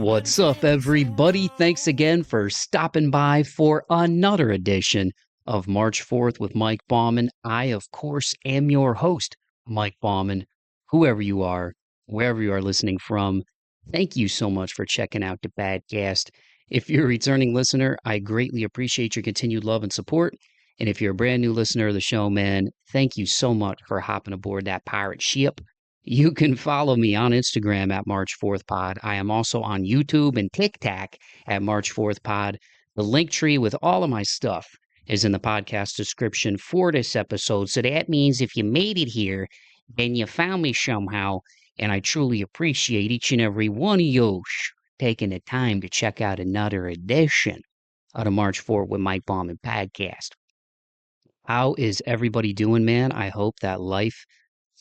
What's up, everybody? Thanks again for stopping by for another edition of March 4th with Mike Bauman. I, of course, am your host, Mike Bauman. Whoever you are, wherever you are listening from, thank you so much for checking out the podcast. If you're a returning listener, I greatly appreciate your continued love and support. And if you're a brand new listener of the show, man, thank you so much for hopping aboard that pirate ship. You can follow me on Instagram at March 4th Pod. I am also on YouTube and TikTok at March 4th Pod. The link tree with all of my stuff is in the podcast description for this episode. So that means if you made it here, then you found me somehow. And I truly appreciate each and every one of you taking the time to check out another edition of the March 4th with Mike Bauman podcast. How is everybody doing, man? I hope that life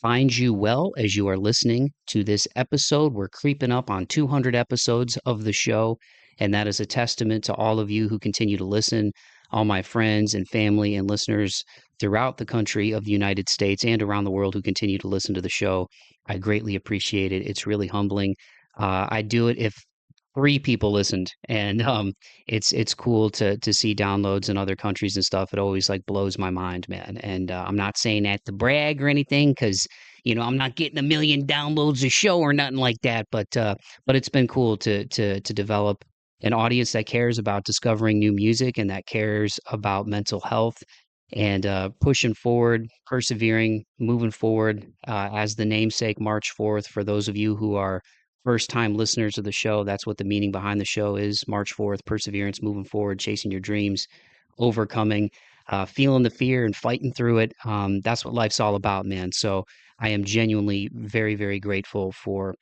finds you well as you are listening to this episode. We're creeping up on 200 episodes of the show, and that is a testament to all of you who continue to listen, all my friends and family and listeners throughout the country of the United States and around the world who continue to listen to the show. I greatly appreciate it. It's really humbling. I'd do it if 3 people listened, and it's cool to see downloads in other countries and stuff. It always like blows my mind, man. And I'm not saying that to brag or anything, because I'm not getting a million downloads a show or nothing like that. But it's been cool to develop an audience that cares about discovering new music and that cares about mental health and pushing forward, persevering, moving forward. As the namesake, March 4th, for those of you who are first-time listeners of the show, that's what the meaning behind the show is. March 4th, perseverance, moving forward, chasing your dreams, overcoming, feeling the fear and fighting through it. That's what life's all about, man. So I am genuinely very, very grateful for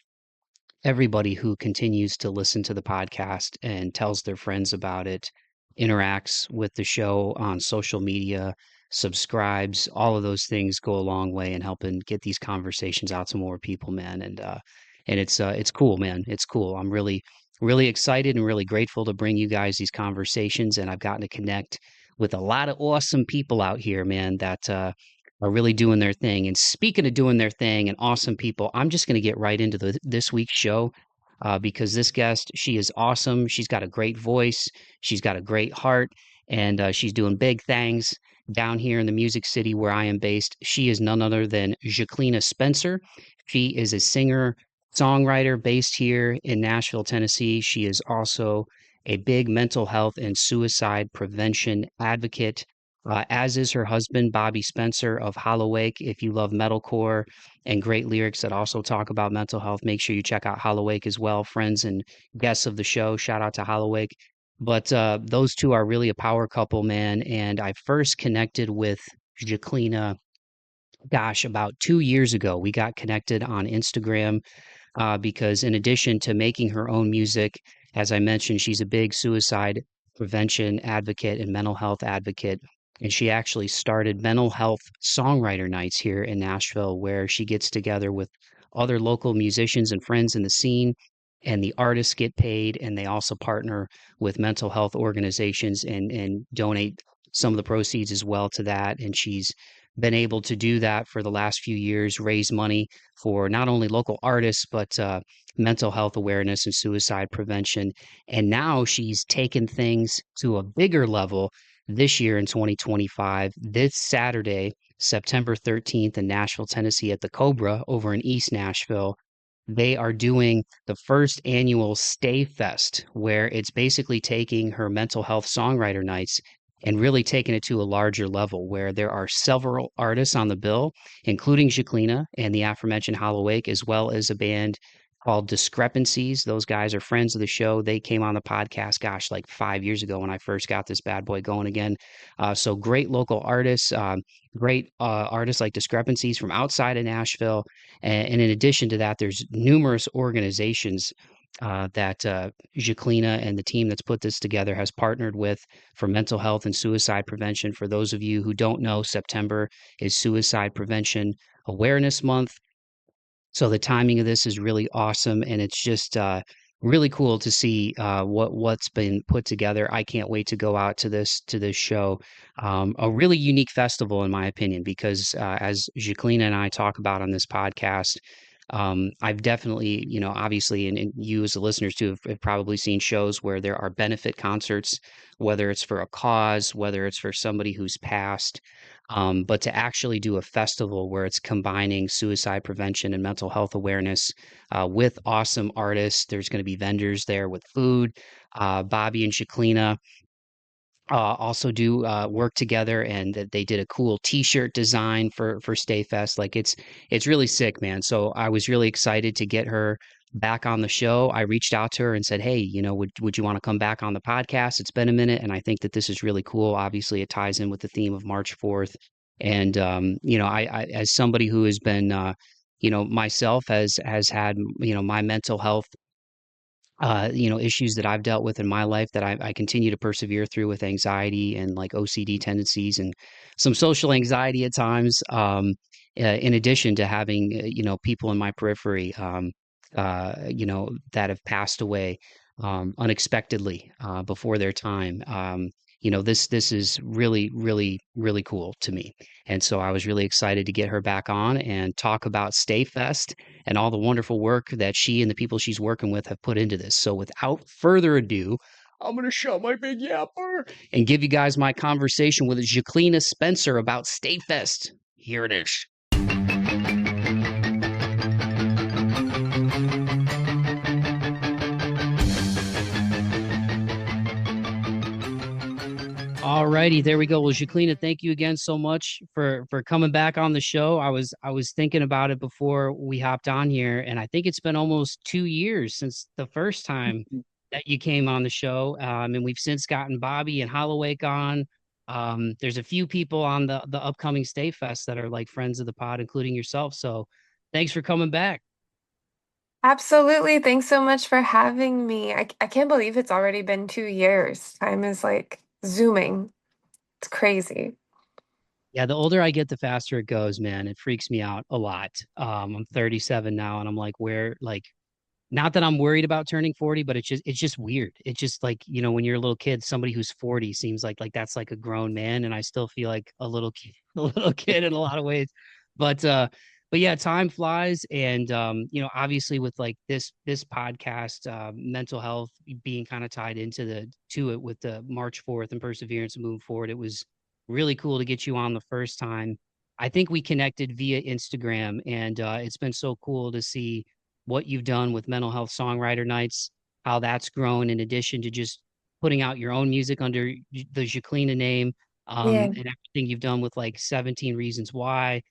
everybody who continues to listen to the podcast and tells their friends about it, interacts with the show on social media, subscribes. All of those things go a long way in helping get these conversations out to more people, man. And it's cool, man. It's cool. I'm really, really excited and really grateful to bring you guys these conversations. And I've gotten to connect with a lot of awesome people out here, man, that are really doing their thing. And speaking of doing their thing and awesome people, I'm just going to get right into this week's show because this guest, she is awesome. She's got a great voice. She's got a great heart, and she's doing big things down here in the Music City where I am based. She is none other than Zhaklina Spencer. She is a singer, songwriter based here in Nashville, Tennessee. She is also a big mental health and suicide prevention advocate, as is her husband, Bobby Spencer of Hollowake. If you love metalcore and great lyrics that also talk about mental health, make sure you check out Hollowake as well. Friends and guests of the show, shout out to Hollowake. But those two are really a power couple, man. And I first connected with Zhaklina, gosh, about 2 years ago. We got connected on Instagram because in addition to making her own music, as I mentioned, she's a big suicide prevention advocate and mental health advocate. And she actually started Mental Health Songwriter Nights here in Nashville, where she gets together with other local musicians and friends in the scene. And the artists get paid, and they also partner with mental health organizations and donate some of the proceeds as well to that. And she's been able to do that for the last few years, raise money for not only local artists, but mental health awareness and suicide prevention. And now she's taken things to a bigger level this year in 2025. This Saturday, September 13th in Nashville, Tennessee at the Cobra over in East Nashville, they are doing the first annual Stay Fest, where it's basically taking her mental health songwriter nights and really taking it to a larger level, where there are several artists on the bill, including Zhaklina and the aforementioned Hollowake, as well as a band called Discrepancies. Those guys are friends of the show. They came on the podcast, gosh, like 5 years ago when I first got this bad boy going again. So great local artists, great artists like Discrepancies from outside of Nashville. And in addition to that, there's numerous organizations that Zhaklina and the team that's put this together has partnered with for mental health and suicide prevention. For those of you who don't know, September is Suicide Prevention Awareness Month. So the timing of this is really awesome, and it's just really cool to see what's been put together. I can't wait to go out to this show. A really unique festival, in my opinion, because as Zhaklina and I talk about on this podcast, I've definitely, obviously, and you as the listeners too have probably seen shows where there are benefit concerts, whether it's for a cause, whether it's for somebody who's passed. But to actually do a festival where it's combining suicide prevention and mental health awareness with awesome artists, there's going to be vendors there with food. Bobby and Shaklina also do work together, and that they did a cool T-shirt design for Stay Fest. Like it's really sick, man. So I was really excited to get her back on the show. I reached out to her and said, "Hey, would you want to come back on the podcast? It's been a minute, and I think that this is really cool. Obviously, it ties in with the theme of March 4th, and I as somebody who has been myself has had my mental health issues that I've dealt with in my life that I continue to persevere through with anxiety and like OCD tendencies and some social anxiety at times. In addition to having, people in my periphery, that have passed away unexpectedly before their time. This is really, really, really cool to me. And so I was really excited to get her back on and talk about Stay Fest and all the wonderful work that she and the people she's working with have put into this. So without further ado, I'm going to shut my big yapper and give you guys my conversation with Zhaklina Spencer about Stay Fest. Here it is. All righty, there we go. Well, Jacqueline, thank you again so much for coming back on the show. I was thinking about it before we hopped on here, and I think it's been almost 2 years since the first time that you came on the show. And we've since gotten Bobby and Holloway on. There's a few people on the upcoming Stay Fest that are like friends of the pod, including yourself. So thanks for coming back. Absolutely. Thanks so much for having me. I can't believe it's already been 2 years. Time is like zooming. It's crazy. Yeah, the older I get, the faster it goes, man. It freaks me out a lot. I'm 37 now, and I'm like, where, like, not that I'm worried about turning 40, but it's just weird. It's just like, when you're a little kid, somebody who's 40 seems like that's like a grown man, and I still feel like a little kid, a little kid in a lot of ways. But but yeah, time flies, and obviously with like this podcast, mental health being kind of tied into the to it with the March 4th and perseverance and moving forward, it was really cool to get you on the first time. I think we connected via Instagram, and it's been so cool to see what you've done with Mental Health Songwriter Nights, how that's grown in addition to just putting out your own music under the Jacqueline name, Yeah. and everything you've done with like 17 Reasons Why,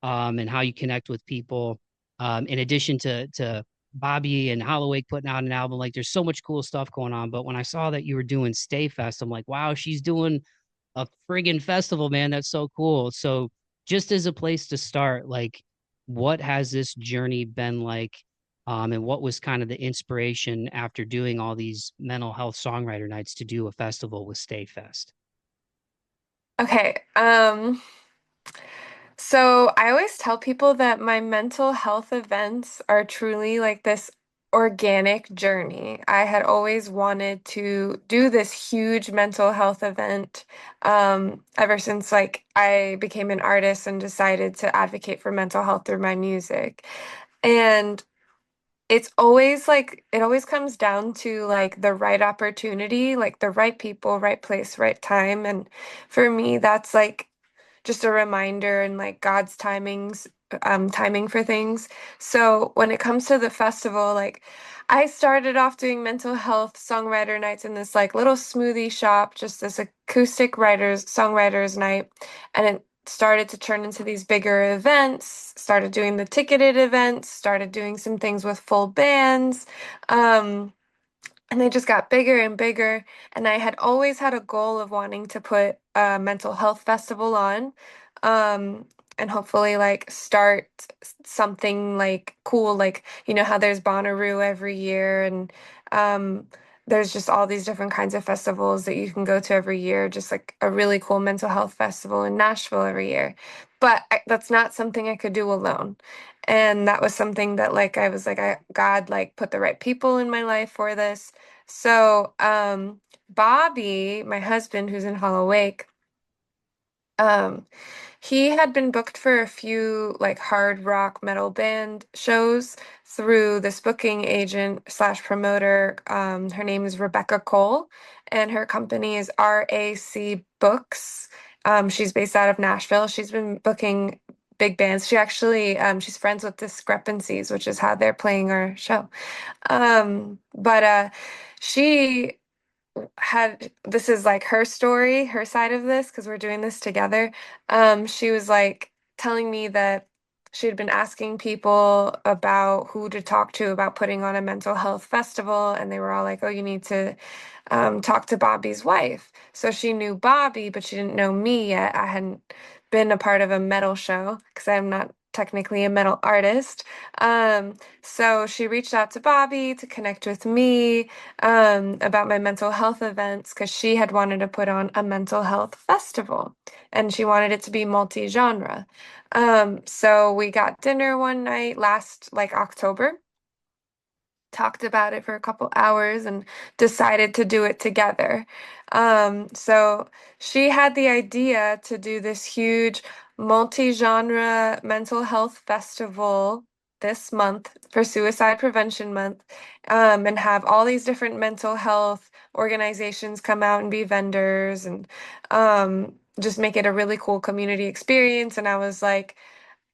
and how you connect with people. In addition to Bobby and Holloway putting out an album, like there's so much cool stuff going on. But when I saw that you were doing Stay Fest, I'm like, wow, she's doing a friggin' festival, man. That's so cool. So just as a place to start, like what has this journey been like? And what was kind of the inspiration after doing all these mental health songwriter nights to do a festival with Stay Fest? Okay. So I always tell people that my mental health events are truly like this organic journey. I had always wanted to do this huge mental health event, ever since like I became an artist and decided to advocate for mental health through my music. And it's always like it always comes down to like the right opportunity, like the right people, right place, right time. And for me, that's like just a reminder and like God's timing for things. So when it comes to the festival, like I started off doing mental health songwriter nights in this like little smoothie shop, just this acoustic writers songwriters night, and it started to turn into these bigger events, started doing the ticketed events, started doing some things with full bands. Um, and they just got bigger and bigger. And I had always had a goal of wanting to put a mental health festival on, um, and hopefully like start something like cool, like you know how there's Bonnaroo every year, and um, there's just all these different kinds of festivals that you can go to every year, just like a really cool mental health festival in Nashville every year. But that's not something I could do alone. And that was something that like I was like God like put the right people in my life for this. So, Bobby, my husband, who's in Hollow Wake, Um, he had been booked for a few like hard rock metal band shows through this booking agent slash promoter. Her name is Rebekah Cole, and her company is RAC Books. She's based out of Nashville. She's been booking big bands. She's friends with Discrepancies, which is how they're playing our show. But she had this is like her story, her side of this, because we're doing this together. She was like telling me that she had been asking people about who to talk to about putting on a mental health festival, and they were all like, "Oh, you need to talk to Bobby's wife." So she knew Bobby, but she didn't know me yet. I hadn't been a part of a metal show because I'm not technically a metal artist. So she reached out to Bobby to connect with me about my mental health events because she had wanted to put on a mental health festival and she wanted it to be multi-genre. So we got dinner one night last like October, talked about it for a couple hours and decided to do it together. So she had the idea to do this huge multi-genre mental health festival this month for Suicide Prevention Month, and have all these different mental health organizations come out and be vendors and just make it a really cool community experience. And I was like,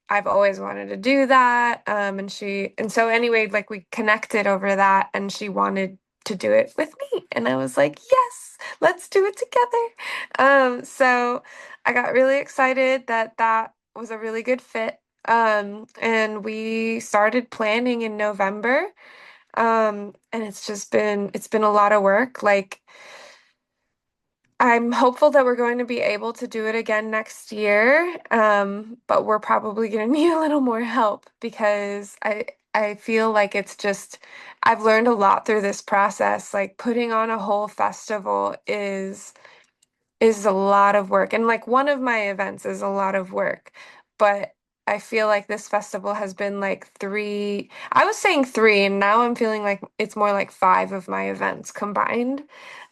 I've always wanted to do that. And so anyway, like we connected over that and she wanted to do it with me. And I was like, yes, let's do it together. So I got really excited that that was a really good fit. And we started planning in November. And it's been a lot of work. Like, I'm hopeful that we're going to be able to do it again next year, but we're probably going to need a little more help because I feel like I've learned a lot through this process. Like putting on a whole festival is a lot of work. And like one of my events is a lot of work, but I feel like this festival has been like three, I was saying three, and now I'm feeling like it's more like five of my events combined.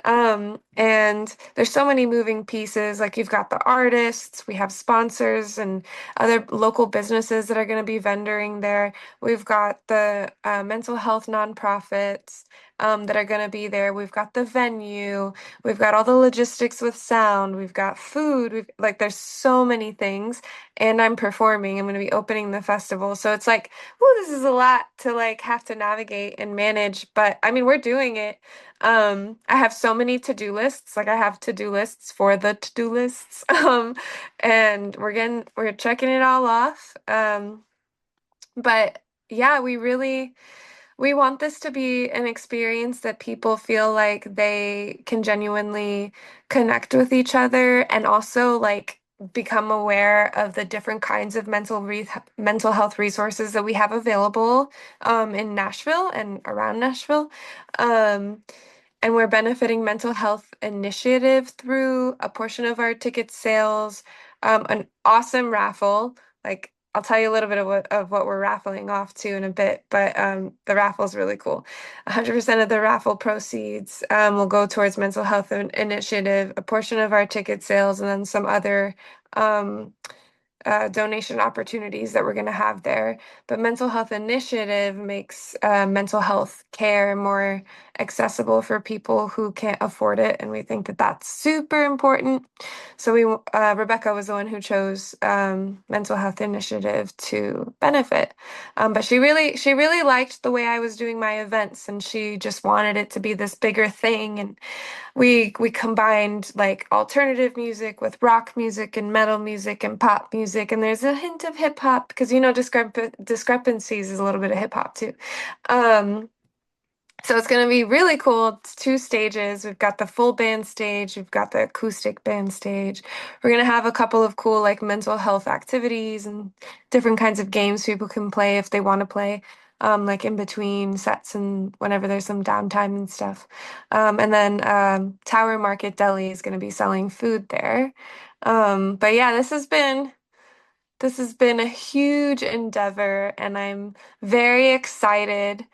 And there's so many moving pieces. Like you've got the artists, we have sponsors and other local businesses that are going to be vendoring there. We've got the mental health nonprofits that are going to be there. We've got the venue. We've got all the logistics with sound. We've got food. There's so many things. And I'm performing. I'm going to be opening the festival. So it's like, whoo, this is a lot to like have to navigate and manage. But I mean, we're doing it. I have so many to-do lists. Like I have to-do lists for the to-do lists. And we're checking it all off. But yeah, we want this to be an experience that people feel like they can genuinely connect with each other and also like become aware of the different kinds of mental health resources that we have available in Nashville and around Nashville. Um, and we're benefiting Mental Health Initiative through a portion of our ticket sales, an awesome raffle. Like I'll tell you a little bit of what we're raffling off to in a bit, but the raffle is really cool. 100% of the raffle proceeds will go towards Mental Health Initiative, a portion of our ticket sales, and then some other um, donation opportunities that we're going to have there. But Mental Health Initiative makes mental health care more accessible for people who can't afford it, and we think that that's super important. So Rebekah was the one who chose Mental Health Initiative to benefit. But she really liked the way I was doing my events, and she just wanted it to be this bigger thing. And we combined like alternative music with rock music and metal music and pop music, and there's a hint of hip hop because Discrepancies is a little bit of hip hop too. Um, so it's going to be really cool. It's two stages. We've got the full band stage, we've got the acoustic band stage. We're going to have a couple of cool like mental health activities and different kinds of games people can play if they want to play. Like in between sets and whenever there's some downtime and stuff. And then Tower Market Deli is going to be selling food there. But yeah, this has been a huge endeavor, and I'm very excited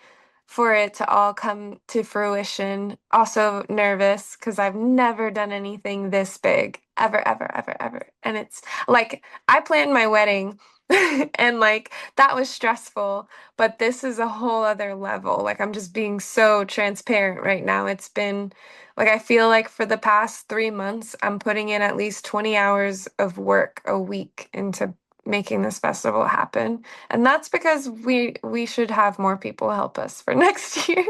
for it to all come to fruition. Also nervous because I've never done anything this big ever, ever, ever, ever. And it's like I planned my wedding and like that was stressful, but this is a whole other level. Like I'm just being so transparent right now. It's been like I feel like for the past 3 months, I'm putting in at least 20 hours of work a week into making this festival happen. And that's because we should have more people help us for next year.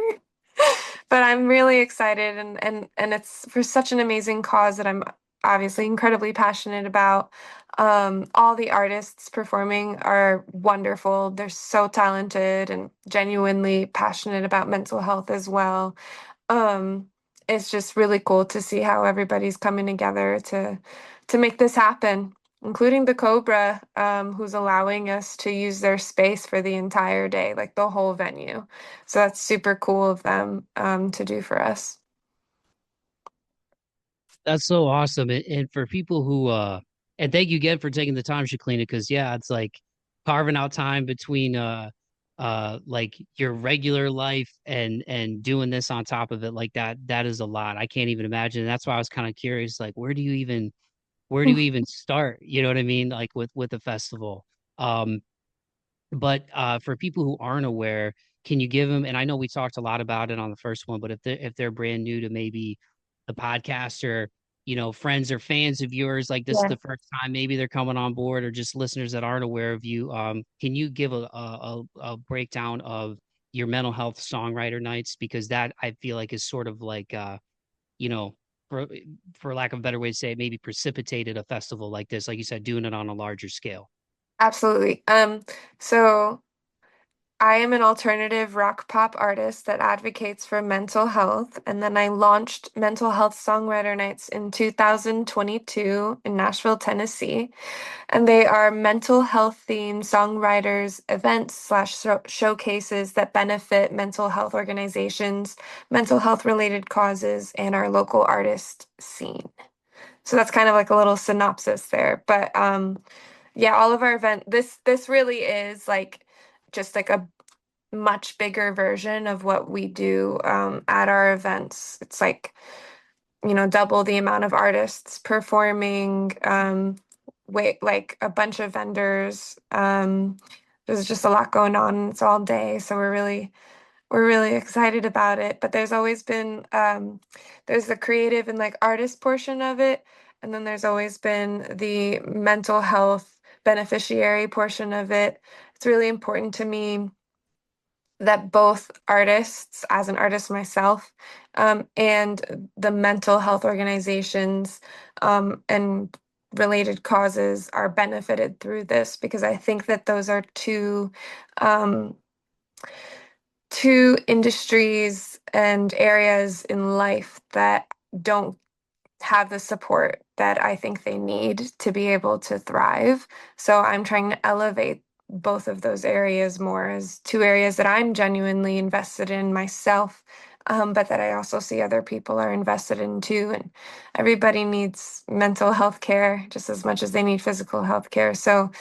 But I'm really excited and it's for such an amazing cause that I'm obviously incredibly passionate about. All the artists performing are wonderful. They're so talented and genuinely passionate about mental health as well. Um, it's just really cool to see how everybody's coming together to make this happen, including the Cobra, who's allowing us to use their space for the entire day, like the whole venue. So that's super cool of them to do for us. That's so awesome. And for people who and thank you again for taking the time, Shaklina, because yeah, it's like carving out time between like your regular life and doing this on top of it like that is a lot. I can't even imagine. That's why I was kind of curious, like where do you even start? You know what I mean? Like with a festival. Um but for people who aren't aware, can you give them, and I know we talked a lot about it on the first one, but if they're brand new to maybe the podcast or friends or fans of yours, like this is Yeah, the first time maybe they're coming on board or just listeners that aren't aware of you, can you give a breakdown of your mental health songwriter nights? Because that I feel like is sort of like you know, for for lack of a better way to say it, maybe precipitated a festival like this, like you said, doing it on a larger scale. absolutely. So I am an alternative rock pop artist that advocates for mental health. And then I launched Mental Health Songwriter Nights in 2022 in Nashville, Tennessee. And they are mental health themed songwriters events slash showcases that benefit mental health organizations, mental health related causes, and our local artist scene. So that's kind of like a little synopsis there. But yeah, all of our this really is like just like a much bigger version of what we do at our events. It's like, double the amount of artists performing, wait, like a bunch of vendors. There's just a lot going on. It's all day, so we're really excited about it. But there's always been there's the creative and like artist portion of it, and then there's always been the mental health beneficiary portion of it. It's really important to me that both artists, as an artist myself, and the mental health organizations and related causes are benefited through this because I think that those are um, two industries and areas in life that don't have the support that I think they need to be able to thrive. So I'm trying to elevate both of those areas more as two areas that I'm genuinely invested in myself, but that I also see other people are invested in too. And everybody needs mental health care just as much as they need physical health care. So,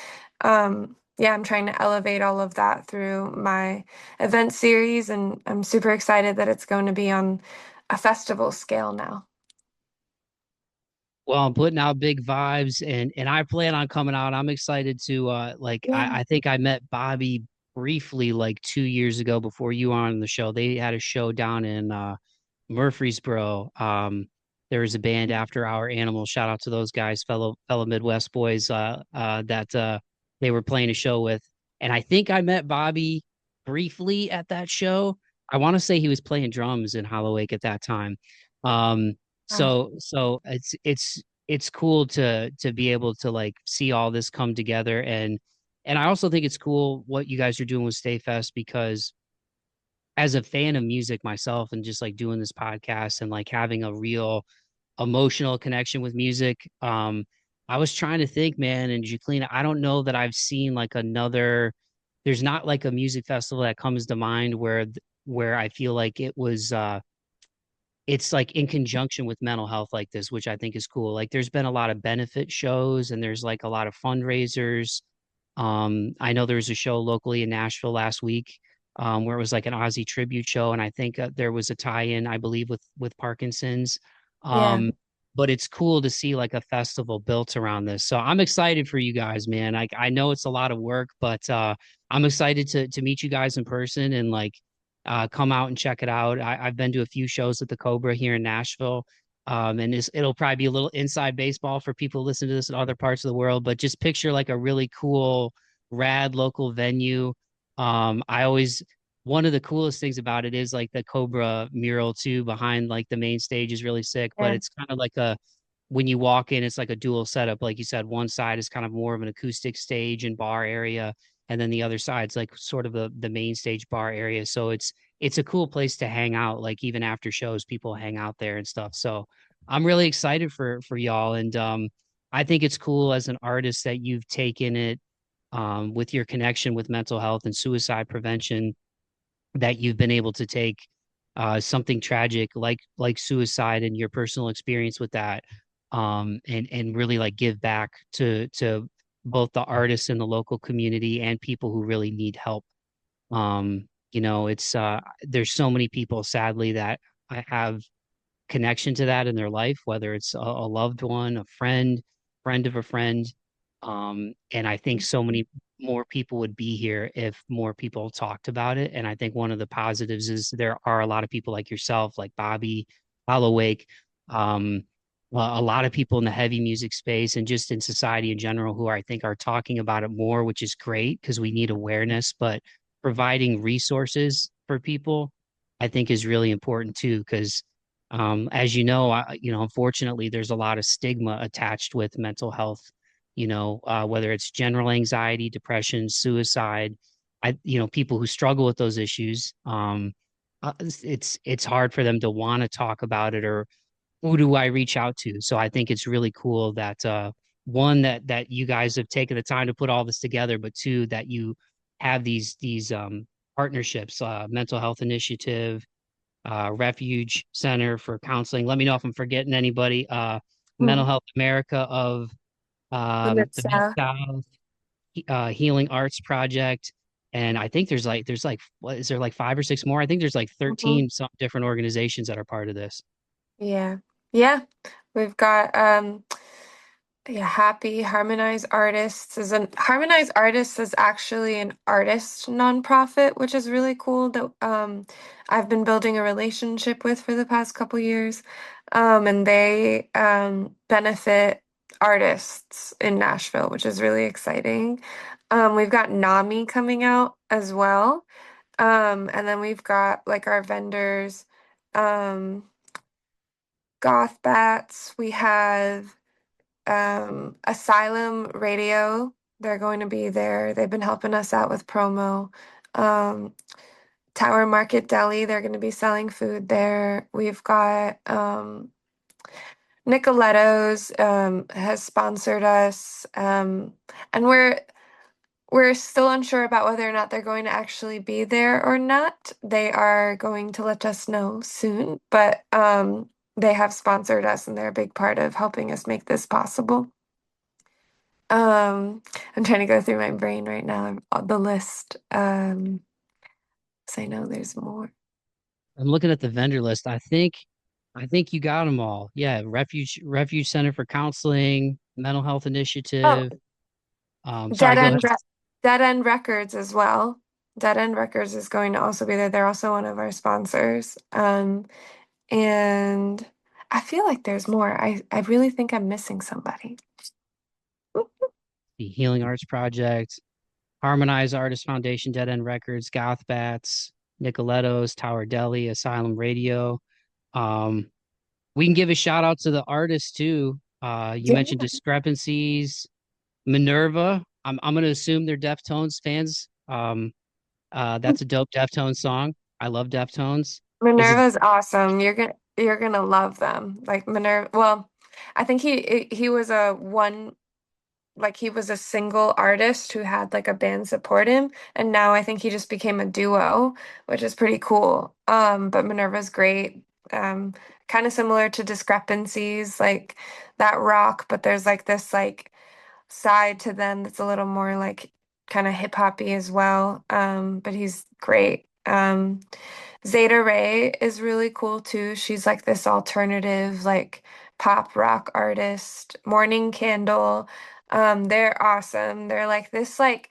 yeah, I'm trying to elevate all of that through my event series, and I'm super excited that it's going to be on a festival scale now. Well, I'm putting out big vibes and I plan on coming out. I'm excited to like Yeah. I think I met Bobby briefly like 2 years ago before you were on the show. They had a show down in Murfreesboro. There was a band After Our Animals. Shout out to those guys, fellow Midwest boys that they were playing a show with. And I think I met Bobby briefly at that show. I want to say he was playing drums in Hollowake at that time. Um so it's cool to be able to like see all this come together and I also think it's cool what you guys are doing with Stay Fest because as a fan of music myself and just like doing this podcast and like having a real emotional connection with music, I was trying to think, man, and Jacqueline, I don't know that I've seen like another, there's not like a music festival that comes to mind where I feel like it's like in conjunction with mental health like this, which I think is cool. Like there's been a lot of benefit shows and there's like a lot of fundraisers. I know there was a show locally in Nashville last week where it was like an Ozzy tribute show, and I think there was a tie-in, I believe, with Parkinson's. Yeah. Um, but it's cool to see like a festival built around this. So I'm excited for you guys, man. I know it's a lot of work, but I'm excited to meet you guys in person and like come out and check it out. I've been to a few shows at the Cobra here in Nashville. And it'll probably be a little inside baseball for people who listen to this in other parts of the world, but just picture like a really cool, rad local venue. I always One of the coolest things about it is like the Cobra mural too behind like the main stage is really sick, but Yeah. it's kind of like a when you walk in, it's like a dual setup. Like you said, one side is kind of more of an acoustic stage and bar area, and then the other side's like sort of the main stage bar area. So it's a cool place to hang out. Like even after shows, people hang out there and stuff. So I'm really excited for y'all, and I think it's cool as an artist that you've taken it with your connection with mental health and suicide prevention that you've been able to take something tragic like suicide and your personal experience with that and really like give back to both the artists in the local community and people who really need help. It's there's so many people sadly that I have connection to that in their life, whether it's a loved one, a friend of a friend. And I think so many more people would be here if more people talked about it. And I think one of the positives is there are a lot of people like yourself, like Bobby, Hollowake, um, a lot of people in the heavy music space and just in society in general who I think are talking about it more, which is great because we need awareness, but providing resources for people, I think is really important too, because as unfortunately, there's a lot of stigma attached with mental health, whether it's general anxiety, depression, suicide, people who struggle with those issues. It's hard for them to want to talk about it or who do I reach out to? So I think it's really cool that one that you guys have taken the time to put all this together, but two that you have these partnerships, mental health initiative, Refuge Center for Counseling. Let me know if I'm forgetting anybody. Hmm. Mental Health America of The the Mid Mid-South. South, Healing Arts Project, and I think there's like what is there like five or six more? I think there's like Mhm. 13 some different organizations that are part of this. Yeah. Yeah. We've got yeah, Happy Harmonize Artists is an Harmonize Artists is actually an artist nonprofit, which is really cool that I've been building a relationship with for the past couple years. And they benefit artists in Nashville, which is really exciting. We've got NAMI coming out as well. And then we've got like our vendors, um, Goth Bats. We have Asylum Radio. They're going to be there. They've been helping us out with promo. Um, Tower Market Deli, they're going to be selling food there. We've got Nicoletto's has sponsored us. And we're still unsure about whether or not they're going to actually be there or not. They are going to let us know soon, but they have sponsored us and they're a big part of helping us make this possible. I'm trying to go through my brain right now, the list. 'Cause I know there's more. I'm looking at the vendor list. I think you got them all. Yeah, Refuge Center for Counseling, Mental Health Oh, Initiative. Sorry, Dead go ahead. End Re Dead End Records as well. Dead End Records is going to also be there. They're also one of our sponsors. And I feel like there's more. I really think I'm missing somebody. The Healing Arts Project, Harmonize Artist Foundation, Dead End Records, Goth Bats, Nicoletto's, Tower Deli, Asylum Radio. Um, we can give a shout out to the artists too. You Yeah. mentioned Discrepancies, Minerva. I'm gonna assume they're Deftones fans. That's a dope Deftones song. I love Deftones. Is it Minerva's awesome. You're gonna love them. Like Minerva, well, I think he was a one like he was a single artist who had like a band support him, and now I think he just became a duo, which is pretty cool. But Minerva's great. Um, Kind of similar to Discrepancies, like that rock, but there's like this like side to them that's a little more like kind of hip hoppy as well. But he's great. Zeta Ray is really cool too. She's like this alternative, like pop rock artist. Morning Candle. They're awesome. They're like this like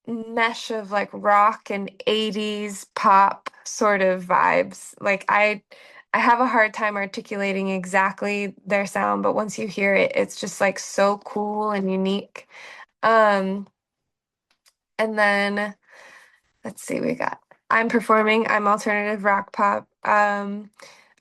mesh of like rock and 80s pop sort of vibes. Like I have a hard time articulating exactly their sound, but once you hear it, it's just like so cool and unique. Um, and then let's see, we got I'm performing, I'm alternative rock pop.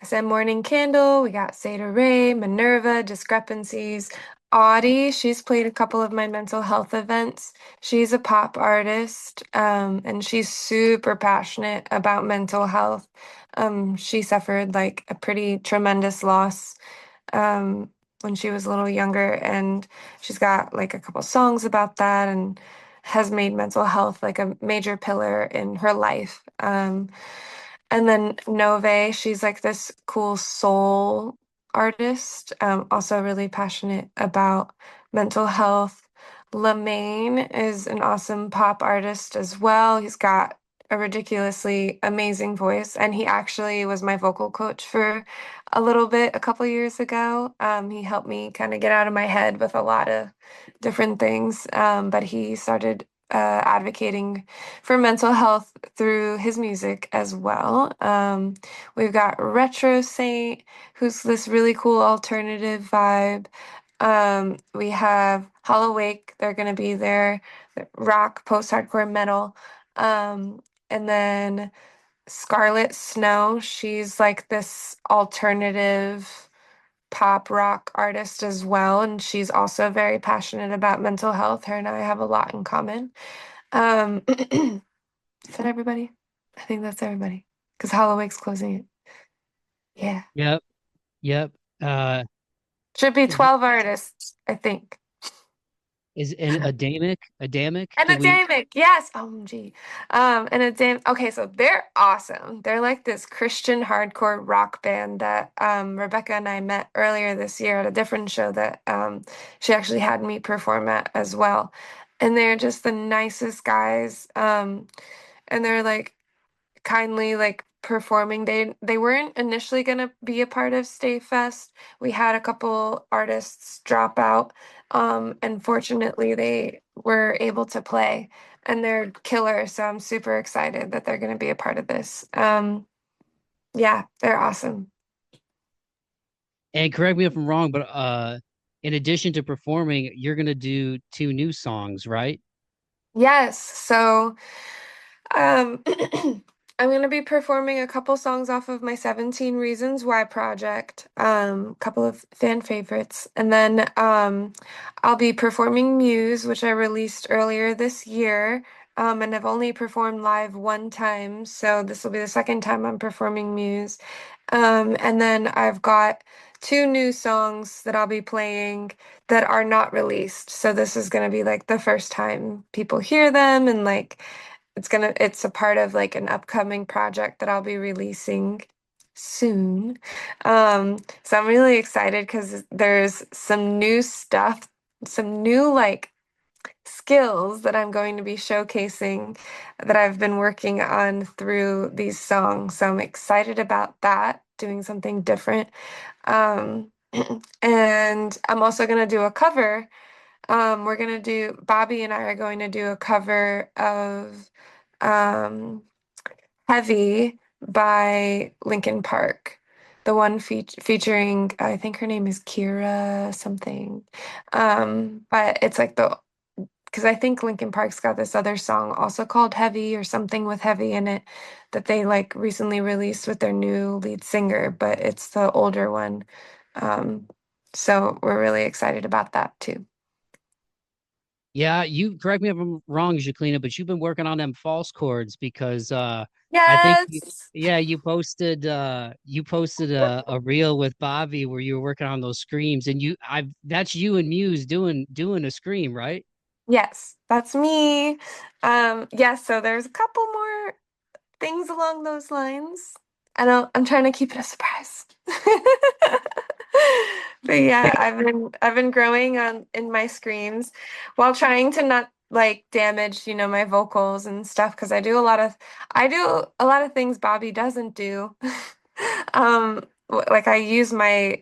I said Morning Candle, we got Seda Ray, Minerva, Discrepancies. Audie, she's played a couple of my mental health events. She's a pop artist, and she's super passionate about mental health. She suffered like a pretty tremendous loss um, when she was a little younger, and she's got like a couple songs about that and has made mental health like a major pillar in her life. And then Nove, she's like this cool soul artist, also really passionate about mental health. Lamaine is an awesome pop artist as well. He's got a ridiculously amazing voice, and he actually was my vocal coach for a little bit a couple years ago. He helped me kind of get out of my head with a lot of different things, but he started advocating for mental health through his music as well. We've got Retro Saint, who's this really cool alternative vibe. We have Hollow Wake, they're going to be there, rock, post-hardcore metal. And then Scarlet Snow, she's like this alternative pop rock artist as well, and she's also very passionate about mental health. Her and I have a lot in common. Is that everybody? I think that's everybody. Because Hollow closing it. Yeah. Yep, yep. Uh, Should be is 12 artists, I think. is an Adamic? Adamic? And Did we? Adamic, yes. OMG. And Adamic, okay, so they're awesome. They're like this Christian hardcore rock band that Rebekah and I met earlier this year at a different show that she actually had me perform at as well. And they're just the nicest guys. And they're like kindly like performing. They weren't initially gonna be a part of Stay Fest. We had a couple artists drop out. And fortunately they were able to play and they're killer, so I'm super excited that they're gonna be a part of this. Yeah, they're awesome. And correct me if I'm wrong, but in addition to performing, you're gonna do two new songs, right? Yes, so Um, I'm gonna be performing a couple songs off of my 17 Reasons Why project, a couple of fan favorites, and then I'll be performing Muse, which I released earlier this year, and I've only performed live one time, so this will be the second time I'm performing Muse. And then I've got two new songs that I'll be playing that are not released, so this is gonna be like the first time people hear them and like it's a part of like an upcoming project that I'll be releasing soon. So I'm really excited because there's some new stuff, some new like skills that I'm going to be showcasing that I've been working on through these songs. So I'm excited about that, doing something different. Um, and I'm also going to do a cover. We're gonna do, Bobby and I are going to do a cover of um, Heavy by Linkin Park. The one featuring, I think her name is Kira something. But it's like because I think Linkin Park's got this other song also called Heavy or something with Heavy in it that they like recently released with their new lead singer, but it's the older one. Um, so we're really excited about that too. Yeah, you correct me if I'm wrong, Jacqueline, but you've been working on them false chords because I think Yes. yeah, you posted a reel with Bobby where you were working on those screams and I that's you and Muse doing a scream, right? Yes, that's me. Yes, so there's a couple more things along those lines. I'm trying to keep it a surprise. But yeah, I've been growing on in my screams while trying to not like damaged, my vocals and stuff because I do a lot of things Bobby doesn't do. Like I use my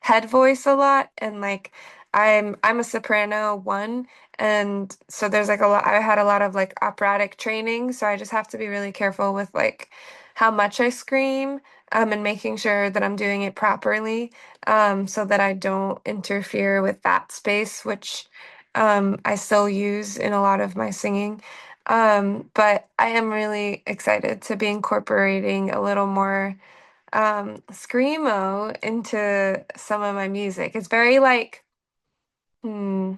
head voice a lot, and like I'm a soprano one, and so there's like a lot. I had a lot of like operatic training, so I just have to be really careful with like how much I scream, and making sure that I'm doing it properly, so that I don't interfere with that space, which I still use in a lot of my singing. But I am really excited to be incorporating a little more screamo into some of my music. It's very like, hmm,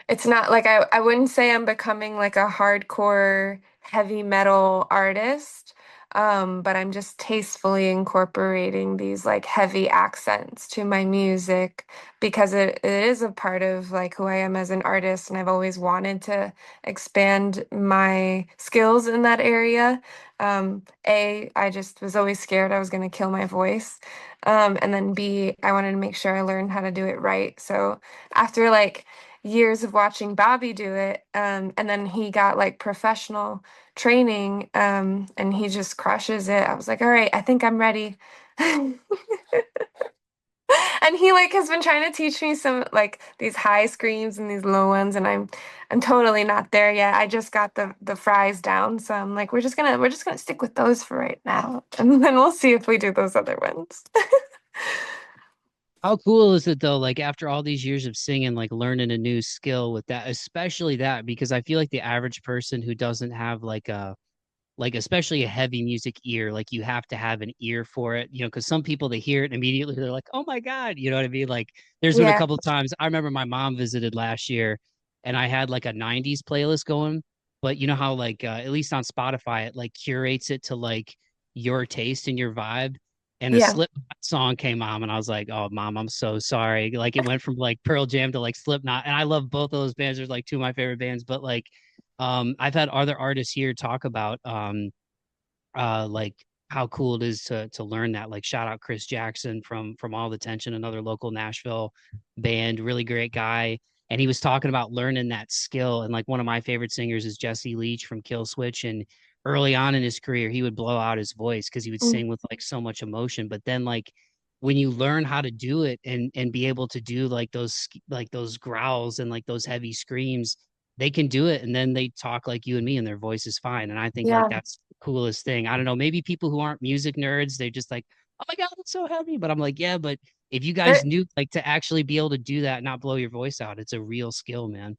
it's not like I wouldn't say I'm becoming like a hardcore heavy metal artist, but I'm just tastefully incorporating these like heavy accents to my music because it is a part of like who I am as an artist, and I've always wanted to expand my skills in that area. I just was always scared I was going to kill my voice. And then B, I wanted to make sure I learned how to do it right. So after like years of watching Bobby do it. And then he got like professional training, and he just crushes it. I was like, all right, I think I'm ready. And he like has been trying to teach me some like these high screams and these low ones, and I'm totally not there yet. I just got the fries down, so I'm like, we're just gonna stick with those for right now, and then we'll see if we do those other ones. How cool is it though, like after all these years of singing, like learning a new skill with that, especially that, because I feel like the average person who doesn't have like especially a heavy music ear, like you have to have an ear for it, because some people they hear it and immediately they're like, oh my God, you know what I mean? Like there's been a Yeah, couple of times I remember my mom visited last year and I had like a 90s playlist going, but you know how like at least on Spotify it like curates it to like your taste and your vibe. And a yeah. Slipknot song came on, and I was like, "Oh, mom, I'm so sorry." Like it went from like Pearl Jam to like Slipknot, and I love both of those bands. There's like two of my favorite bands, but like I've had other artists here talk about like how cool it is to learn that. Like shout out Chris Jackson from All the Tension, another local Nashville band, really great guy. And he was talking about learning that skill. And like one of my favorite singers is Jesse Leach from Kill Switch. And early on in his career, he would blow out his voice because he would Mm, sing with like so much emotion. But then like when you learn how to do it and be able to do like those growls and like those heavy screams, they can do it and then they talk like you and me and their voice is fine. And I think like yeah. that's the coolest thing. I don't know, maybe people who aren't music nerds, they're just like, oh my God, that's so heavy. But I'm like, yeah, but if you guys It knew like to actually be able to do that, and not blow your voice out, it's a real skill, man.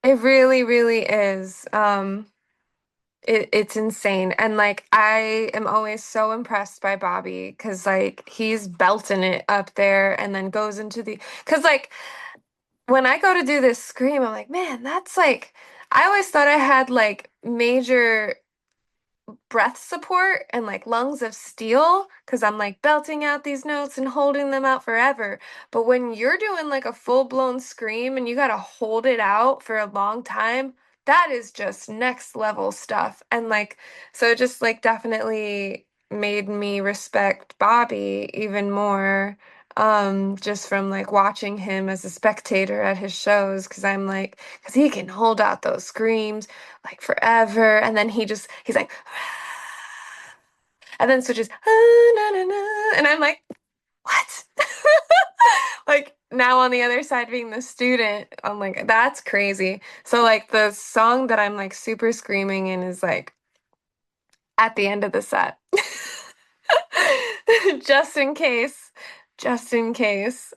it really, really is. It's insane. And like I am always so impressed by Bobby because like he's belting it up there and then goes into the because like when I go to do this scream, I'm like, man, that's like I always thought I had like major breath support and like lungs of steel because I'm like belting out these notes and holding them out forever. But when you're doing like a full-blown scream and you got to hold it out for a long time, that is just next level stuff. And like, so it just like definitely made me respect Bobby even more. Just from like watching him as a spectator at his shows, because I'm like, because he can hold out those screams like forever, and then he's like and then switches "Ah, na, na, na," and I'm like, what? Like now on the other side being the student, I'm like, that's crazy. So like the song that I'm like super screaming in is like at the end of the set. Just in case, just in case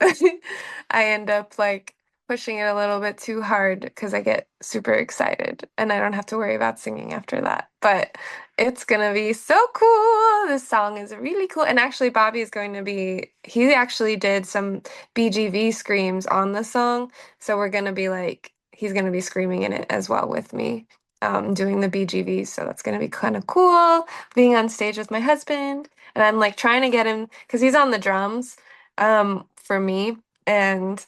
I end up like pushing it a little bit too hard because I get super excited and I don't have to worry about singing after that. But it's gonna be so cool. This song is really cool. And actually, Bobby is going to be, he actually did some BGV screams on the song. So we're gonna be like, he's gonna be screaming in it as well with me, doing the BGV. So that's gonna be kind of cool being on stage with my husband. And I'm like trying to get him because he's on the drums for me, and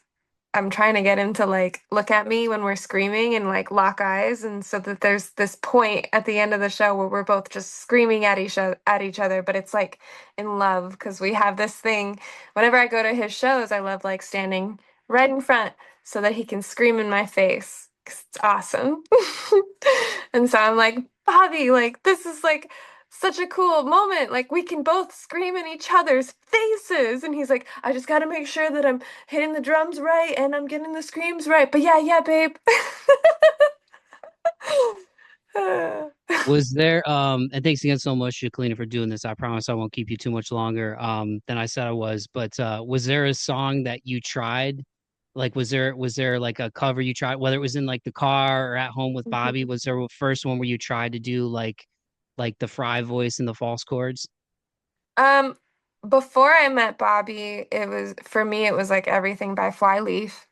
I'm trying to get him to like look at me when we're screaming and like lock eyes, and so that there's this point at the end of the show where we're both just screaming at each other, but it's like in love because we have this thing. Whenever I go to his shows, I love like standing right in front so that he can scream in my face. 'cause it's awesome. And so I'm like, Bobby, like this is like such a cool moment. Like we can both scream in each other's faces. And he's like, I just gotta make sure that I'm hitting the drums right and I'm getting the screams right. But yeah, yeah, babe. Was there and thanks again so much, Jacqueline, for doing this. I promise I won't keep you too much longer than I said I was. But was there a song that you tried? Like was there like a cover you tried, whether it was in like the car or at home with Bobby? Was there a first one where you tried to do like the Fry voice and the false chords? Um, Before I met Bobby, it was for me, it was like everything by Flyleaf.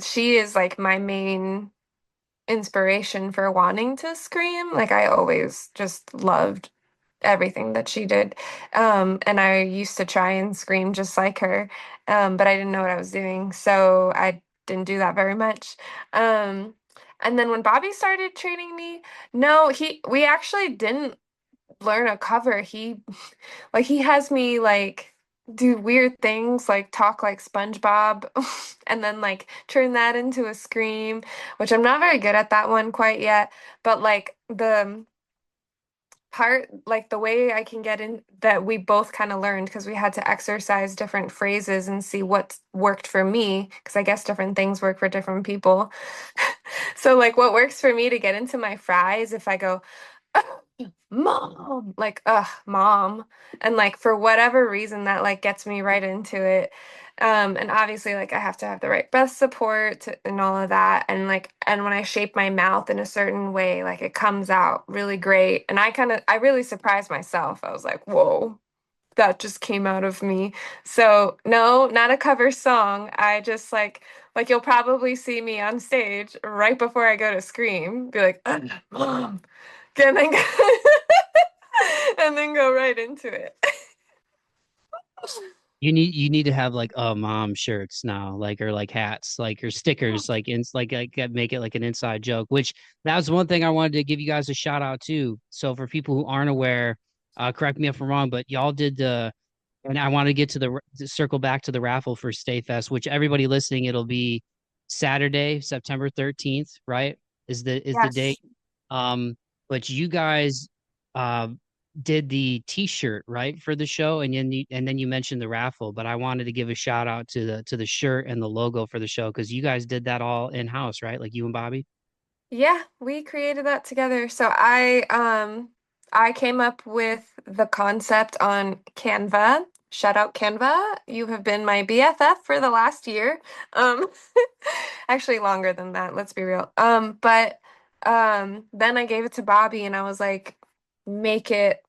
She is like my main inspiration for wanting to scream. Like I always just loved everything that she did. And I used to try and scream just like her. But I didn't know what I was doing, so I didn't do that very much. Um, and then when Bobby started training me, no, we actually didn't learn a cover. He has me like do weird things like talk like SpongeBob and then like turn that into a scream, which I'm not very good at that one quite yet, but like the part like the way I can get in that we both kind of learned because we had to exercise different phrases and see what worked for me because I guess different things work for different people. So like what works for me to get into my fries if I go mom, like, mom. And like for whatever reason that like gets me right into it. And obviously like I have to have the right breath support and all of that. And like and when I shape my mouth in a certain way, like it comes out really great. And I really surprised myself. I was like, whoa, that just came out of me. So no, not a cover song. I just like you'll probably see me on stage right before I go to scream, be like, mom, and then go, and then go right into it. You need to have like mom shirts now, like or like hats, like or stickers, like make it like an inside joke. Which that was one thing I wanted to give you guys a shout out to. So for people who aren't aware, correct me if I'm wrong, but y'all did the and I want to get to circle back to the raffle for Stay Fest, which everybody listening, it'll be Saturday, September 13th, right? Is the date. Yes. Um, but you guys uh did the t-shirt, right, for the show, and then you mentioned the raffle, but I wanted to give a shout out to the shirt and the logo for the show because you guys did that all in-house, right? Like you and Bobby? Yeah, we created that together. So I came up with the concept on Canva. Shout out Canva. You have been my BFF for the last year. Um actually longer than that, let's be real. But then I gave it to Bobby and I was like, make it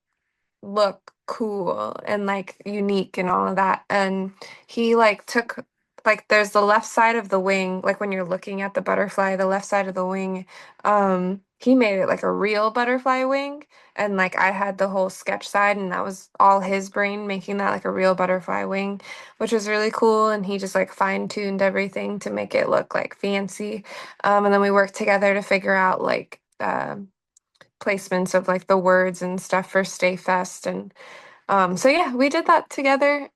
look cool and like unique and all of that. And he like took like there's the left side of the wing, like when you're looking at the butterfly, the left side of the wing, he made it like a real butterfly wing. And like I had the whole sketch side and that was all his brain making that like a real butterfly wing, which was really cool. And he just like fine-tuned everything to make it look like fancy. And then we worked together to figure out like placements of like the words and stuff for Stay Fest. And so yeah, we did that together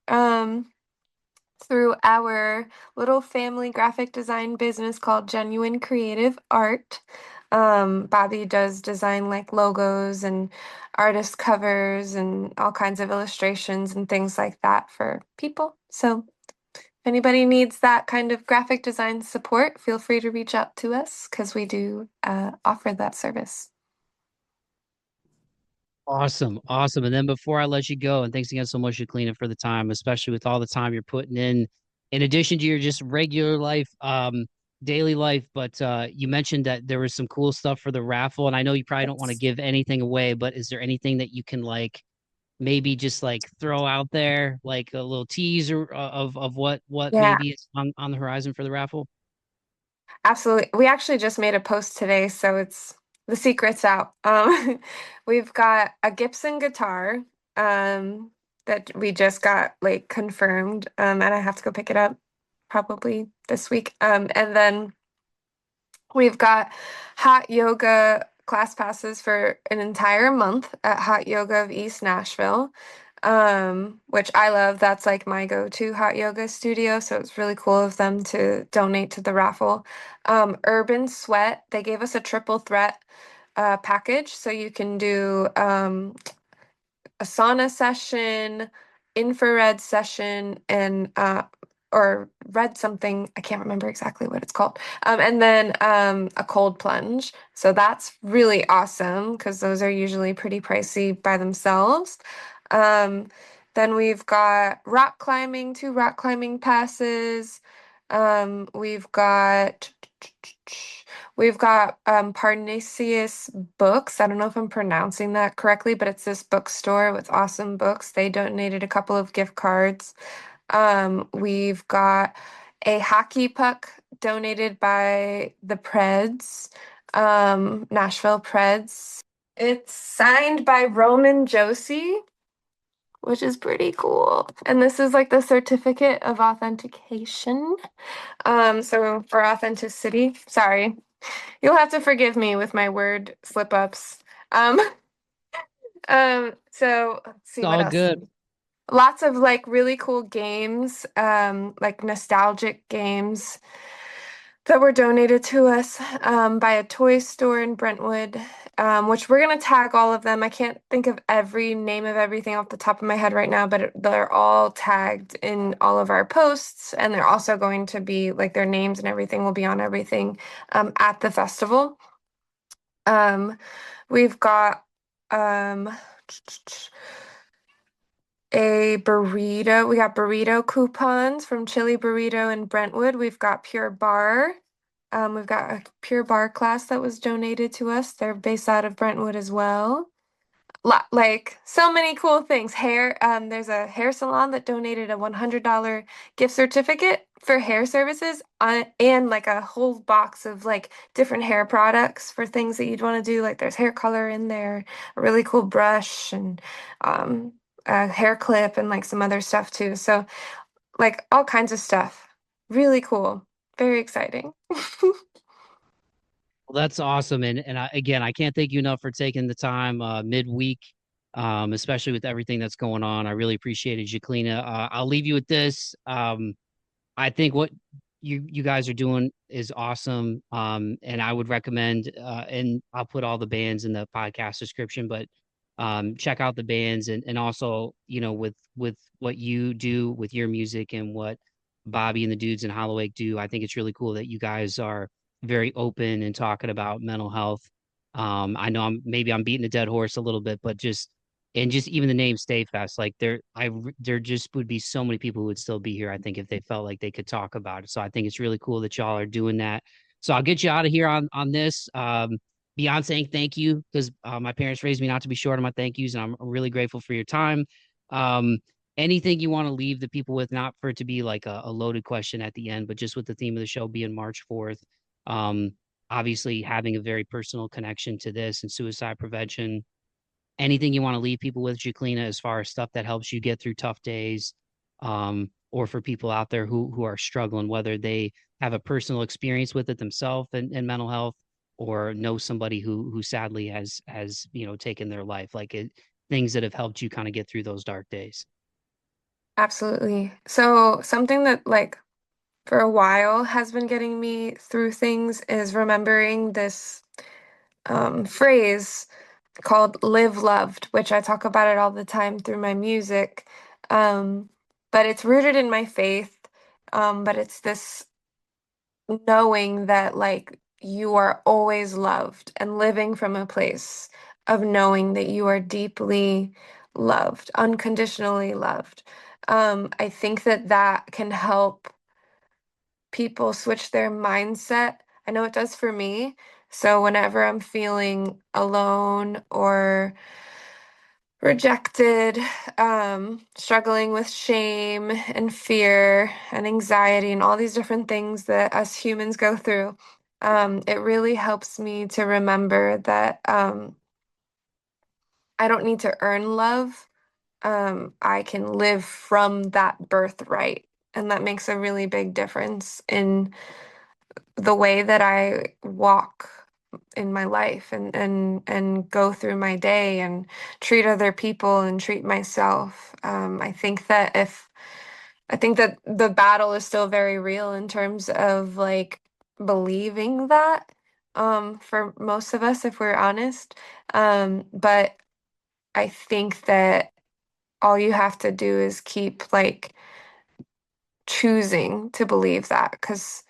through our little family graphic design business called Genuine Creative Art. Bobby does design like logos and artist covers and all kinds of illustrations and things like that for people. So if anybody needs that kind of graphic design support, feel free to reach out to us because we do offer that service. Awesome, awesome. And then before I let you go, and thanks again so much, Jacqueline, for the time, especially with all the time you're putting in addition to your just regular life, daily life. But you mentioned that there was some cool stuff for the raffle, and I know you probably don't want to Yes. give anything away, but is there anything that you can like maybe just like throw out there, like a little teaser of what Yeah. maybe is on the horizon for the raffle? Absolutely. We actually just made a post today, so it's the secret's out. We've got a Gibson guitar, that we just got like confirmed, and I have to go pick it up probably this week. And then we've got hot yoga class passes for an entire month at Hot Yoga of East Nashville. which I love. That's like my go-to hot yoga studio. So it's really cool of them to donate to the raffle. Urban Sweat, they gave us a triple threat package. So you can do a sauna session, infrared session, and or red something. I can't remember exactly what it's called. And then a cold plunge. So that's really awesome because those are usually pretty pricey by themselves. Um, then we've got rock climbing, two rock climbing passes. We've got Parnasius Books. I don't know if I'm pronouncing that correctly, but it's this bookstore with awesome books. They donated a couple of gift cards. We've got a hockey puck donated by the Preds, Nashville Preds. It's signed by Roman Josie, which is pretty cool. And this is like the certificate of authentication. So for authenticity, sorry, you'll have to forgive me with my word slip-ups. Um, so let's It's see what all else. good. Lots of like really cool games, like nostalgic games that were donated to us by a toy store in Brentwood, which we're gonna tag all of them. I can't think of every name of everything off the top of my head right now, but they're all tagged in all of our posts, and they're also going to be like their names and everything will be on everything at the festival. Um, we've got um, a burrito. We got burrito coupons from Chili Burrito in Brentwood. We've got Pure Bar. We've got a Pure Bar class that was donated to us. They're based out of Brentwood as well. Like so many cool things. There's a hair salon that donated a $100 gift certificate for hair services and like a whole box of like different hair products for things that you'd want to do. Like there's hair color in there, a really cool brush and um, a hair clip and like some other stuff too. So like all kinds of stuff. Really cool. Very exciting. Well, that's awesome. And again, I can't thank you enough for taking the time midweek, especially with everything that's going on. I really appreciate it, Jacqueline. I'll leave you with this. I think what you guys are doing is awesome. And I would recommend and I'll put all the bands in the podcast description, but check out the bands and also, with what you do with your music and what Bobby and the dudes in Holloway do. I think it's really cool that you guys are very open and talking about mental health. I know I'm beating a dead horse a little bit, but just even the name Stay Fest, like there just would be so many people who would still be here, I think, if they felt like they could talk about it. So I think it's really cool that y'all are doing that. So I'll get you out of here on this. Beyond saying thank you, because my parents raised me not to be short on my thank yous, and I'm really grateful for your time. Um, Anything you want to leave the people with, not for it to be like a loaded question at the end, but just with the theme of the show being March 4th. Um, Obviously having a very personal connection to this and suicide prevention. Anything you want to leave people with, Jacqueline, as far as stuff that helps you get through tough days, or for people out there who are struggling, whether they have a personal experience with it themselves and mental health, or know somebody who sadly has taken their life, things that have helped you kind of get through those dark days. Absolutely. So something that like for a while has been getting me through things is remembering this phrase called live loved, which I talk about it all the time through my music. Um, but it's rooted in my faith. But it's this knowing that like you are always loved and living from a place of knowing that you are deeply loved, unconditionally loved. I think that that can help people switch their mindset. I know it does for me. So whenever I'm feeling alone or rejected, struggling with shame and fear and anxiety and all these different things that us humans go through, it really helps me to remember that I don't need to earn love. I can live from that birthright. And that makes a really big difference in the way that I walk in my life and go through my day and treat other people and treat myself. I think that the battle is still very real in terms of like believing that for most of us, if we're honest. But I think that all you have to do is keep like choosing to believe that because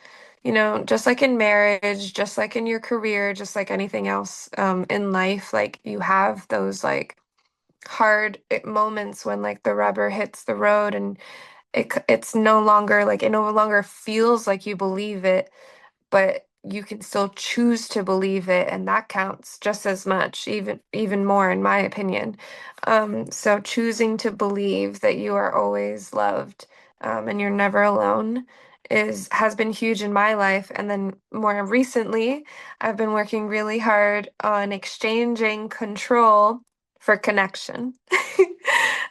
just like in marriage, just like in your career, just like anything else in life, like you have those like hard moments when like the rubber hits the road and it's no longer like it no longer feels like you believe it, but you can still choose to believe it, and that counts just as much, even more, in my opinion. So choosing to believe that you are always loved, and you're never alone is has been huge in my life. And then more recently, I've been working really hard on exchanging control for connection.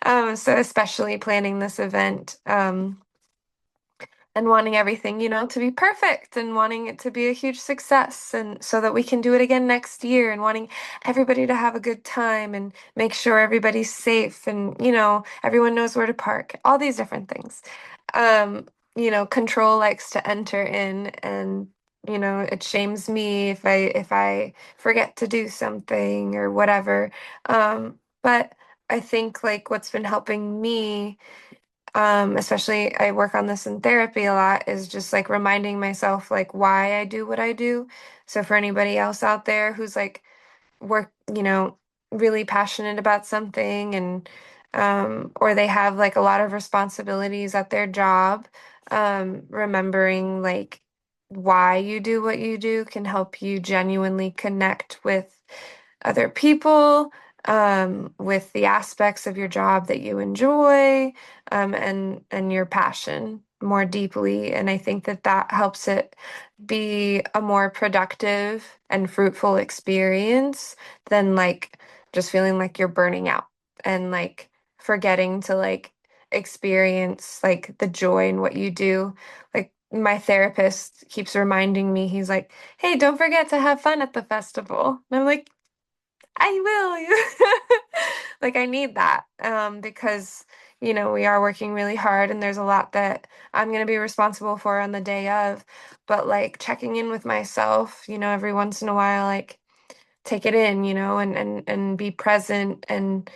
So especially planning this event. And wanting everything, to be perfect and wanting it to be a huge success and so that we can do it again next year and wanting everybody to have a good time and make sure everybody's safe and, everyone knows where to park, all these different things. Um, control likes to enter in and, it shames me if I forget to do something or whatever. But I think like what's been helping me especially I work on this in therapy a lot, is just like reminding myself like why I do what I do. So for anybody else out there who's like work, really passionate about something and or they have like a lot of responsibilities at their job, remembering like why you do what you do can help you genuinely connect with other people, with the aspects of your job that you enjoy, and your passion more deeply. And I think that that helps it be a more productive and fruitful experience than like just feeling like you're burning out and like forgetting to like experience like the joy in what you do. Like my therapist keeps reminding me, he's like, "Hey, don't forget to have fun at the festival." And I'm like, I will. Like I need that because we are working really hard and there's a lot that I'm going to be responsible for on the day of, but like checking in with myself, every once in a while, like take it in, and be present and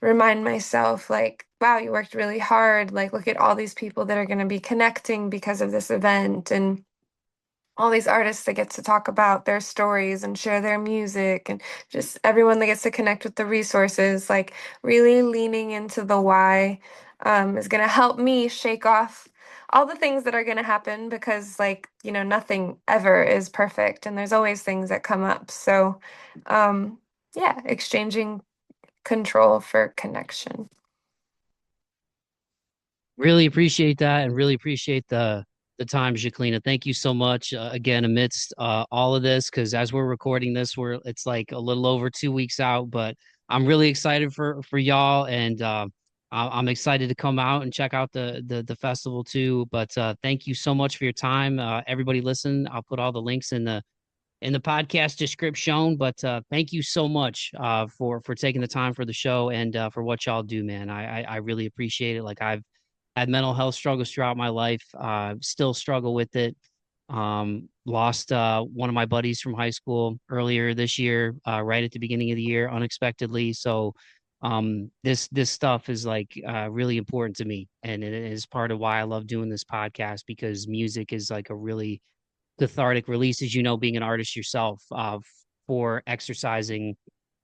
remind myself like, wow, you worked really hard. Like look at all these people that are going to be connecting because of this event and all these artists that get to talk about their stories and share their music and just everyone that gets to connect with the resources, like really leaning into the why is going to help me shake off all the things that are going to happen because like nothing ever is perfect and there's always things that come up. So yeah, exchanging control for connection. Really appreciate that and really appreciate the time, Jacqueline. Thank you so much again amidst all of this because as we're recording this, it's like a little over 2 weeks out, but I'm really excited for y'all and I'm excited to come out and check out the festival too. But thank you so much for your time. Everybody listen. I'll put all the links in the podcast description. But thank you so much for taking the time for the show and for what y'all do, man. I really appreciate it. Like I've had mental health struggles throughout my life. Still struggle with it. Lost one of my buddies from high school earlier this year, right at the beginning of the year, unexpectedly. So this stuff is like really important to me, and it is part of why I love doing this podcast because music is like a really cathartic release, as being an artist yourself, for exercising,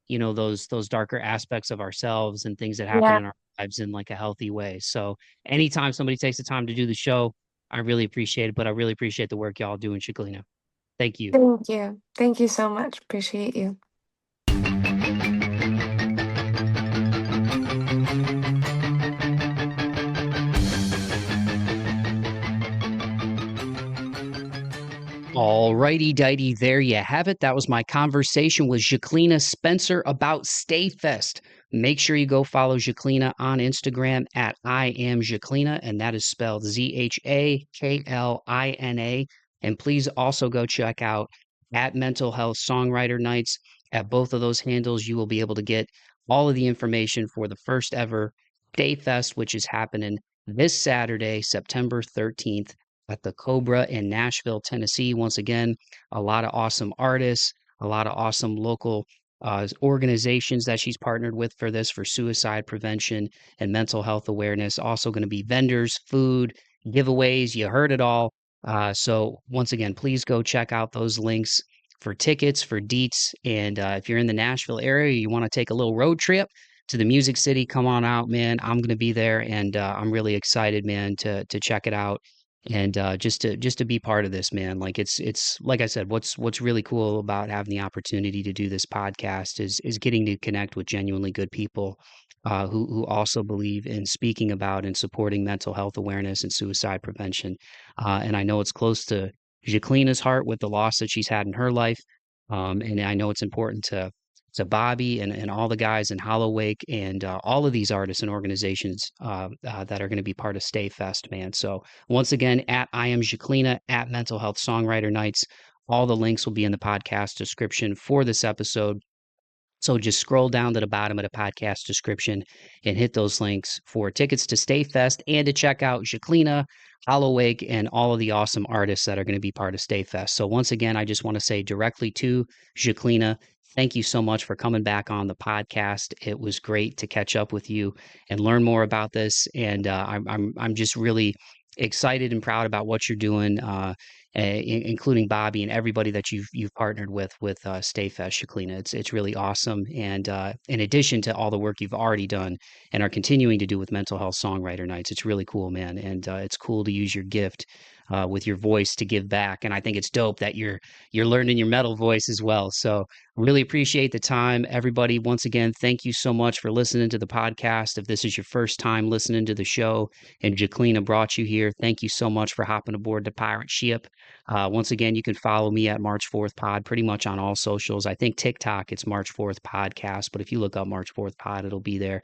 those darker aspects of ourselves and things that happen Yeah, in our lives in like a healthy way. So anytime somebody takes the time to do the show, I really appreciate it. But I really appreciate the work y'all do in Chicalina. Thank you. thank you. Thank you so much. Appreciate you. Alrighty, dighty, there you have it. That was my conversation with Zhaklina Spencer about Stay Fest. Make sure you go follow Zhaklina on Instagram at I am Zhaklina, and that is spelled Zhaklina. And please also go check out at Mental Health Songwriter Nights. At both of those handles, you will be able to get all of the information for the first ever Day Fest, which is happening this Saturday, September 13th at the Cobra in Nashville, Tennessee. Once again, a lot of awesome artists, a lot of awesome local organizations that she's partnered with for this, for suicide prevention and mental health awareness. Also going to be vendors, food, giveaways. You heard it all. So once again, please go check out those links for tickets, for deets. And if you're in the Nashville area, you want to take a little road trip to the Music City, come on out, man. I'm going to be there, and I'm really excited, man, to check it out and just to be part of this, man. Like it's like I said, what's really cool about having the opportunity to do this podcast is getting to connect with genuinely good people who also believe in speaking about and supporting mental health awareness and suicide prevention. And I know it's close to Zhaklina's heart with the loss that she's had in her life. And I know it's important to Bobby and all the guys in Hollowake and all of these artists and organizations that are going to be part of Stay Fest, man. So once again, at I am Zhaklina, at Mental Health Songwriter Nights. All the links will be in the podcast description for this episode. So just scroll down to the bottom of the podcast description and hit those links for tickets to Stay Fest and to check out Zhaklina, Hollowake, and all of the awesome artists that are going to be part of Stay Fest. So once again, I just want to say directly to Zhaklina, thank you so much for coming back on the podcast. It was great to catch up with you and learn more about this. And I'm just really excited and proud about what you're doing. Including Bobby and everybody that you've partnered with Stay Fest, Zhaklina. It's really awesome. And in addition to all the work you've already done and are continuing to do with Mental Health Songwriter Nights, it's really cool, man. And it's cool to use your gift with your voice to give back. And I think it's dope that you're learning your metal voice as well. So really appreciate the time, everybody. Once again, thank you so much for listening to the podcast. If this is your first time listening to the show and Zhaklina brought you here, thank you so much for hopping aboard the pirate ship. Once again, you can follow me at March 4th Pod pretty much on all socials. I think TikTok, it's March 4th Podcast, but if you look up March 4th Pod, it'll be there.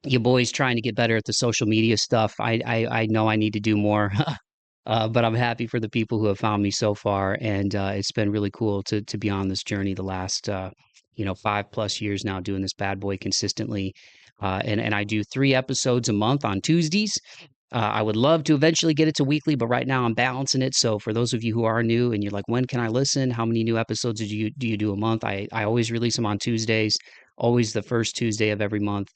Your boy's trying to get better at the social media stuff. I know I need to do more, but I'm happy for the people who have found me so far, and it's been really cool to be on this journey the last 5+ years now, doing this bad boy consistently. And I do 3 episodes a month on Tuesdays. I would love to eventually get it to weekly, but right now I'm balancing it. So for those of you who are new and you're like, when can I listen? How many new episodes do you do a month? I always release them on Tuesdays, always the first Tuesday of every month,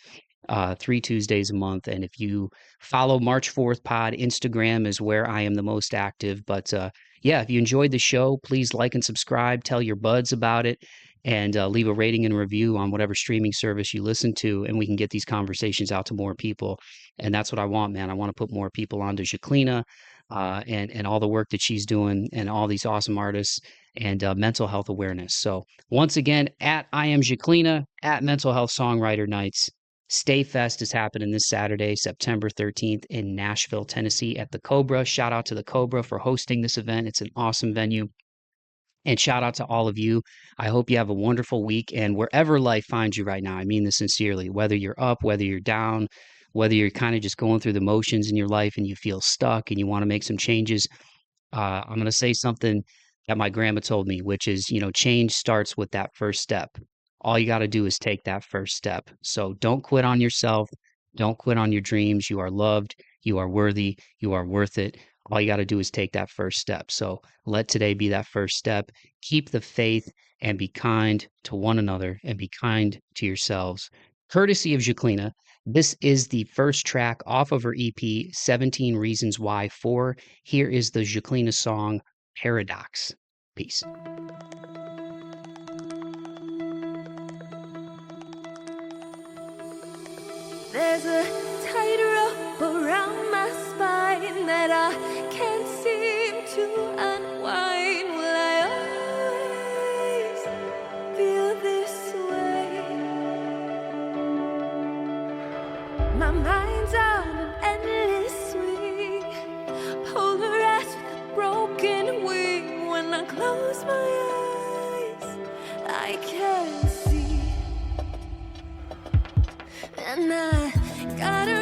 3 Tuesdays a month. And if you follow March 4th Pod, Instagram is where I am the most active. But yeah, if you enjoyed the show, please like and subscribe, tell your buds about it, and leave a rating and review on whatever streaming service you listen to, and we can get these conversations out to more people. And that's what I want, man. I want to put more people onto Zhaklina and all the work that she's doing and all these awesome artists and mental health awareness. So once again, at I am Zhaklina, at Mental Health Songwriter Nights. Stay Fest is happening this Saturday, September 13th in Nashville, Tennessee at the Cobra. Shout out to the Cobra for hosting this event. It's an awesome venue. And shout out to all of you. I hope you have a wonderful week. And wherever life finds you right now, I mean this sincerely, whether you're up, whether you're down, whether you're kind of just going through the motions in your life and you feel stuck and you want to make some changes, I'm going to say something that my grandma told me, which is, change starts with that first step. All you got to do is take that first step. So don't quit on yourself. Don't quit on your dreams. You are loved. You are worthy. You are worth it. All you got to do is take that first step. So let today be that first step. Keep the faith and be kind to one another and be kind to yourselves. Courtesy of Zhaklina, this is the first track off of her EP, 17 Reasons Why 4. Here is the Zhaklina song, Paradox. Peace. There's a tightrope around my spine that I can't seem to unwind. Will I always feel this way? My mind's on an endless swing, polarized with a broken wing. When I close my eyes, I can see. And I gotta